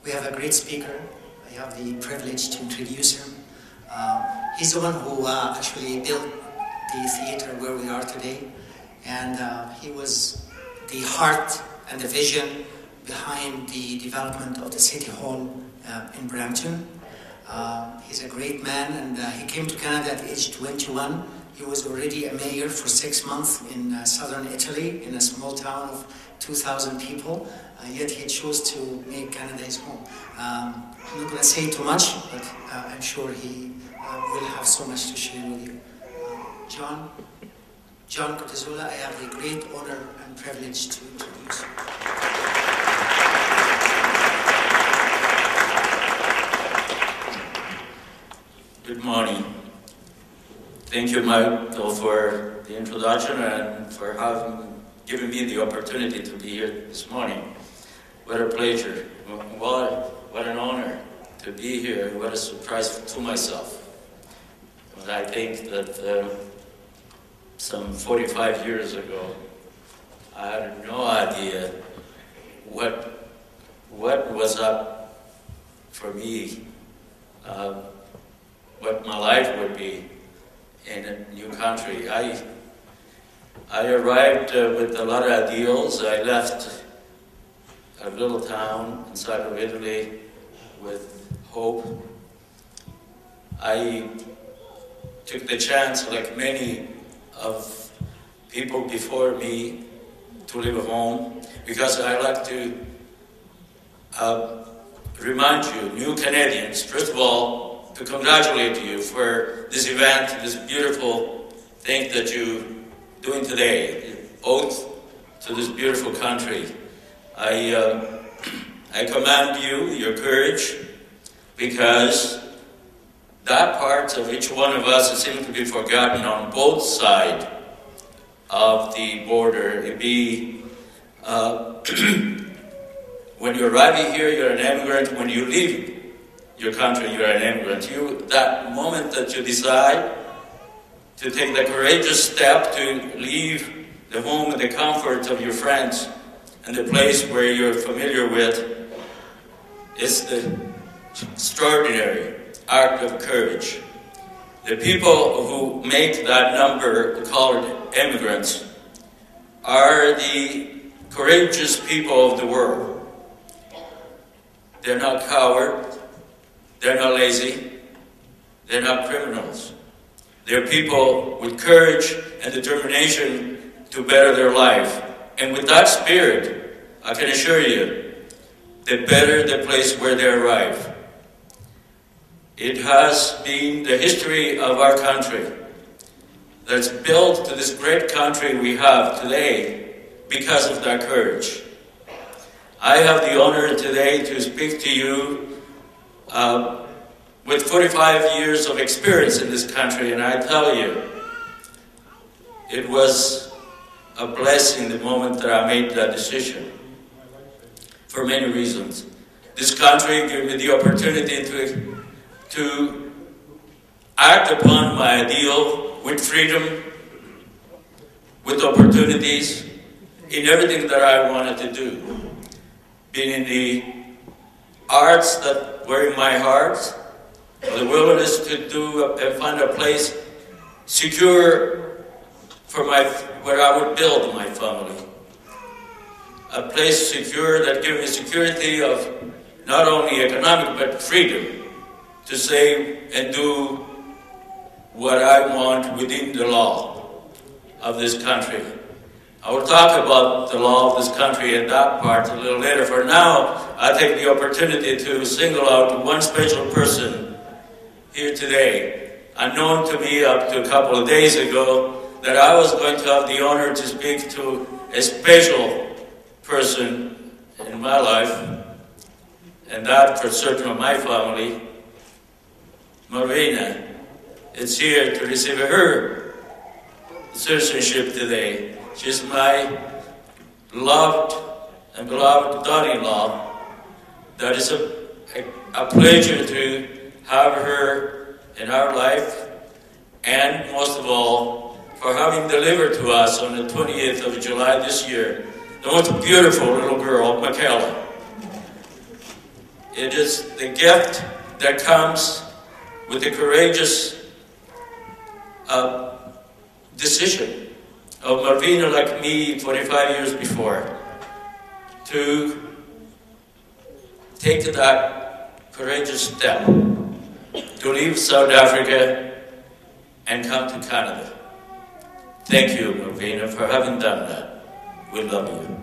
We have a great speaker. I have the privilege to introduce him. He's the one who actually built the theater where we are today. And he was the heart and the vision behind the development of the City Hall in Brampton. He's a great man, and he came to Canada at age 21. He was already a mayor for 6 months in southern Italy, in a small town of 2,000 people, yet he chose to make Canada his home. I'm not going to say too much, but I'm sure he will have so much to share with you. John Cortezula, I have the great honor and privilege to introduce you. Good morning. Thank you, Michael, for the introduction and for giving me the opportunity to be here this morning. What a pleasure. What an honor to be here. What a surprise to myself. But I think that some 45 years ago, I had no idea what was up for me, what my life would be in a new country. I arrived with a lot of ideals. I left a little town inside of Italy with hope. I took the chance, like many of people before me, to leave home, because I like to remind you, new Canadians, first of all, to congratulate you for this event, this beautiful thing that you're doing today, oath to this beautiful country. I commend you, your courage, because that part of each one of us seems to be forgotten on both sides of the border. It'd be when you're arriving here, you're an immigrant. When you leave your country, you're an immigrant. That moment that you decide to take the courageous step to leave the home and the comfort of your friends and the place where you're familiar with, is the extraordinary act of courage. The people who make that number called immigrants are the courageous people of the world. They're not cowards. They're not lazy. They're not criminals. They're people with courage and determination to better their life. And with that spirit, I can assure you, they better the place where they arrive. It has been the history of our country that's built to this great country we have today because of that courage. I have the honor today to speak to you with 45 years of experience in this country, and I tell you, it was a blessing the moment that I made that decision, for many reasons. This country gave me the opportunity to act upon my ideal with freedom, with opportunities, in everything that I wanted to do. Being in the arts that were in my heart, the willingness to do and find a place secure for where I would build my family. A place secure that gave me security of not only economic but freedom to say and do what I want within the law of this country. I will talk about the law of this country and that part a little later. For now, I take the opportunity to single out one special person here today. Unknown to me up to a couple of days ago, that I was going to have the honor to speak to a special person in my life, and that for certain of my family. Marina is here to receive her citizenship today. She's my loved and beloved daughter-in-law. That is a pleasure to have her in our life, and most of all, for having delivered to us on the 28th of July this year, the most beautiful little girl, Michaela. It is the gift that comes with the courageous decision of Malvina, like me, 25 years before, to take that courageous step to leave South Africa and come to Canada. Thank you, Malvina, for having done that. We love you.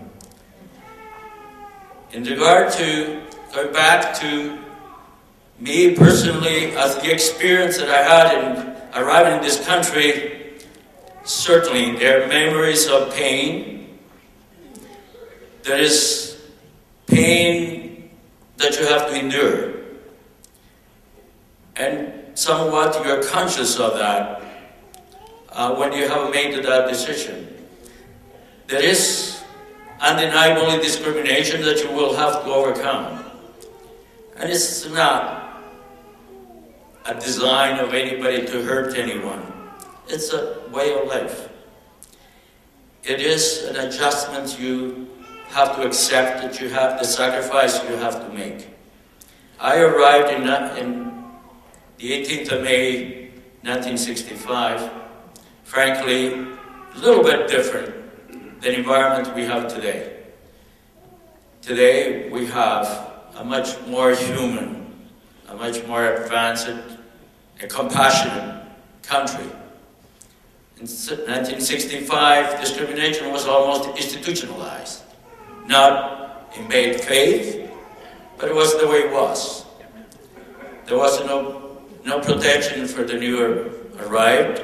In regard to going back to me personally, as the experience that I had in arriving in this country, certainly there are memories of pain. There is pain that you have to endure. And somewhat you're conscious of that when you have made that decision. There is undeniable discrimination that you will have to overcome. And it's not a design of anybody to hurt anyone. It's a way of life. It is an adjustment you have to accept, that you have, the sacrifice you have to make. I arrived in the 18th of May, 1965, frankly, a little bit different than the environment we have today. Today, we have a much more human, a much more advanced, a compassionate country. In 1965, discrimination was almost institutionalized. Not in bad faith, but it was the way it was. There was no protection for the new arrived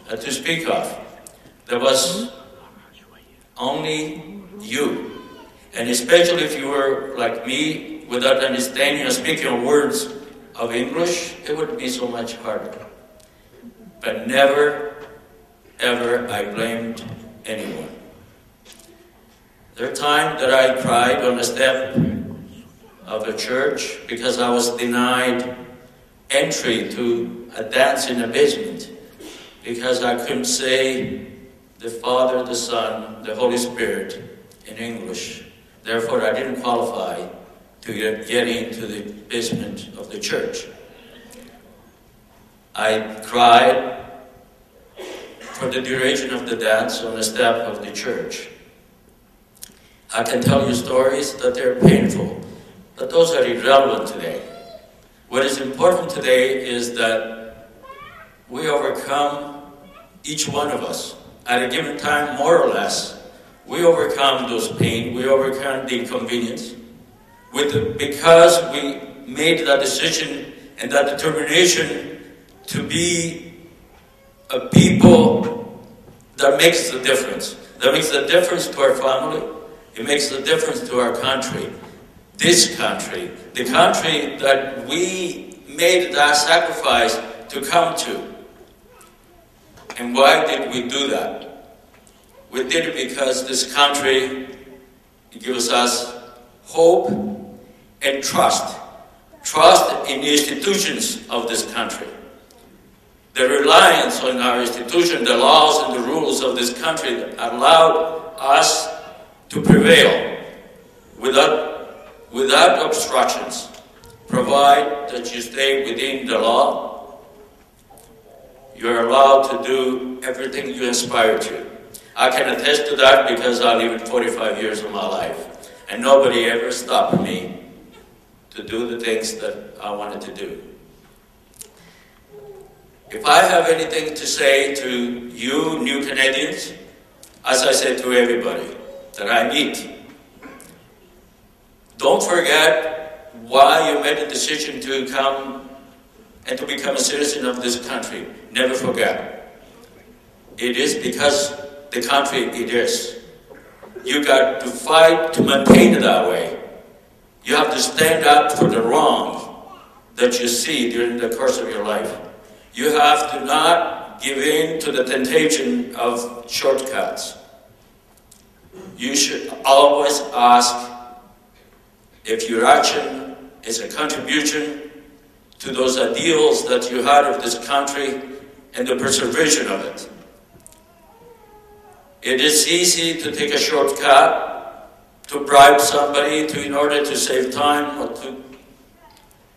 to speak of. There was only you. And especially if you were like me, without understanding or speaking words of English, it would be so much harder. But never, ever I blamed anyone. There are times that I cried on the step of a church because I was denied entry to a dance in the basement because I couldn't say the Father, the Son, the Holy Spirit in English. Therefore, I didn't qualify to get into the basement of the church. I cried for the duration of the dance on the step of the church. I can tell you stories that they're painful, but those are irrelevant today. What is important today is that we overcome, each one of us, at a given time, more or less, we overcome those pain, we overcome the inconvenience, because we made that decision and that determination to be a people that makes the difference. That makes the difference to our family. It makes the difference to our country. This country, the country that we made that sacrifice to come to. And why did we do that? We did it because this country gives us hope and trust. Trust in the institutions of this country. The reliance on our institution, the laws and the rules of this country that allowed us to prevail without obstructions, provide that you stay within the law. You're allowed to do everything you aspire to. I can attest to that because I lived 45 years of my life, and nobody ever stopped me to do the things that I wanted to do. If I have anything to say to you, new Canadians, as I say to everybody that I meet, don't forget why you made a decision to come and to become a citizen of this country. Never forget. It is because the country it is. You got to fight to maintain it that way. You have to stand up for the wrong that you see during the course of your life. You have to not give in to the temptation of shortcuts. You should always ask if your action is a contribution to those ideals that you had of this country and the preservation of it. It is easy to take a shortcut to bribe somebody in order to save time or to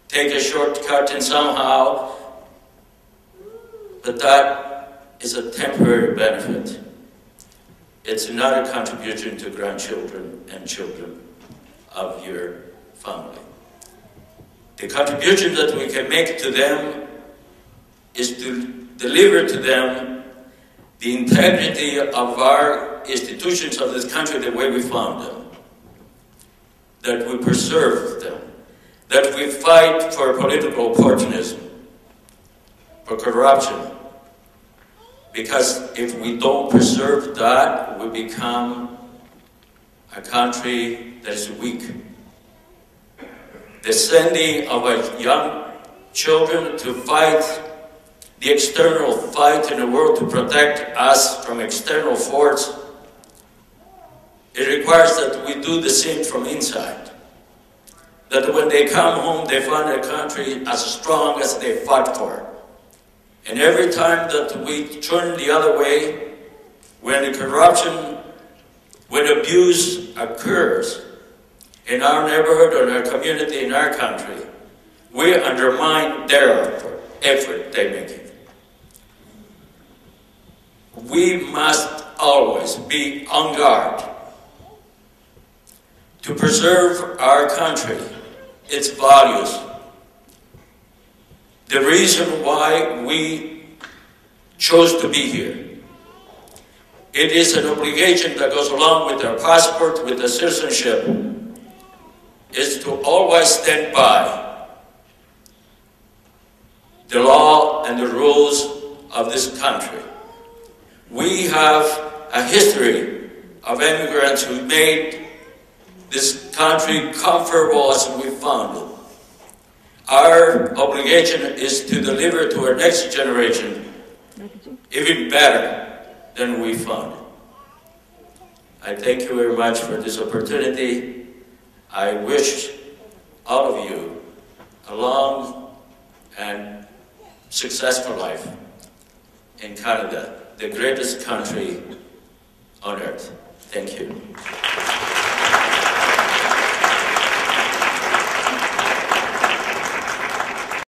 take a shortcut and somehow, but that is a temporary benefit. It's not a contribution to grandchildren and children of your family. The contribution that we can make to them is to deliver to them the integrity of our institutions of this country the way we found them, that we preserve them, that we fight for political opportunism, for corruption. Because if we don't preserve that, we become a country that is weak. The sending of our young children to fight the external fight in the world to protect us from external force, it requires that we do the same from inside. That when they come home, they find a country as strong as they fought for. And every time that we turn the other way, when the corruption, when abuse occurs in our neighborhood or in our community, in our country, we undermine their effort they make. We must always be on guard to preserve our country, its values. The reason why we chose to be here. It is an obligation that goes along with our passport, with the citizenship, is to always stand by the law and the rules of this country. We have a history of immigrants who made this country comfortable as we found it. Our obligation is to deliver to our next generation even better than we found it. I thank you very much for this opportunity. I wish all of you a long and successful life in Canada, the greatest country on earth. Thank you.